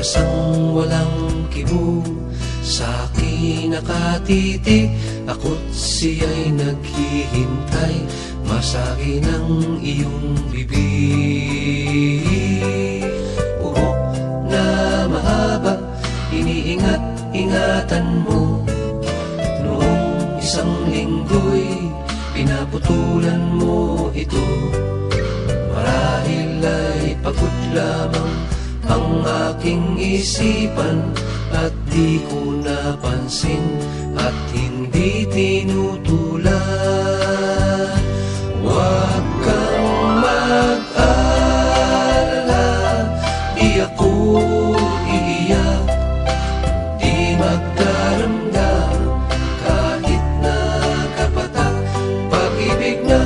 Osang walang kibo, sa akin nakatiti, ako't siya'y naghihintay, masagi ng iyong bibig. Buhok na mahaba, iniingat-ingatan mo, noong isang linggo'y pinaputulan mo ito. Marahil ay pagod lamang ang aking isipan, at di ko napansin at hindi tinutulan. Huwag kang mag-alala, di ako iiyak, di magdaramdam kahit nakapatak. Pag-ibig na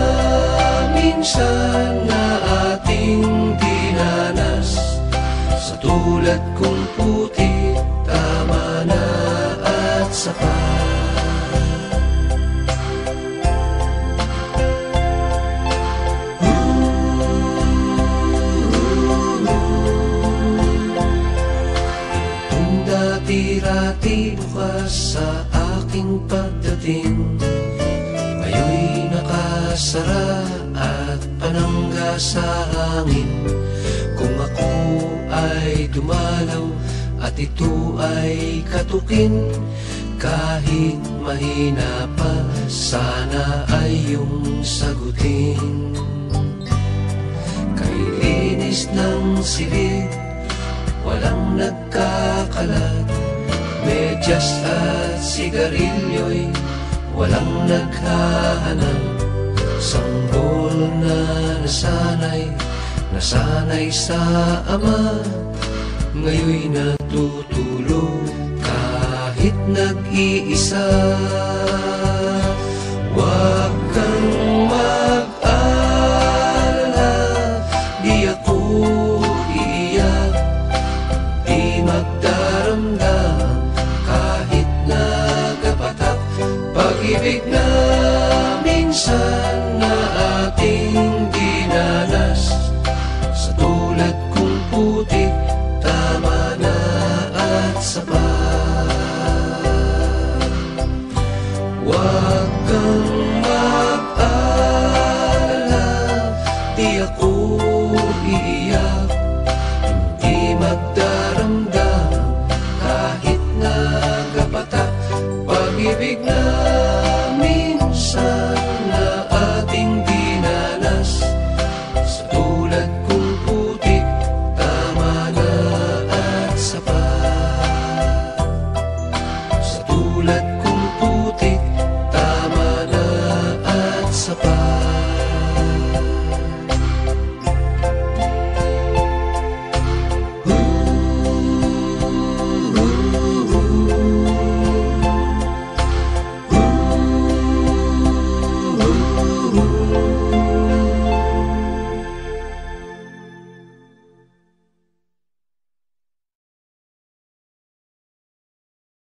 minsan na ating dinanas, sa tulad kong puti, tama na at sapat. Itong dati-rati bukas sa aking pagdating, ngayon'y nakasara at panangga sa hangin. Kung ako ay dumalaw at ito ay katukin, kahit mahina pa, sana ay iyong sagutin. Kay linis ng silid, walang nagkakalat, medyas at sigarilyo'y walang naghahanap. Sanggol na nasanay sa ama, ngayon'y natutulog kahit nag-iisa.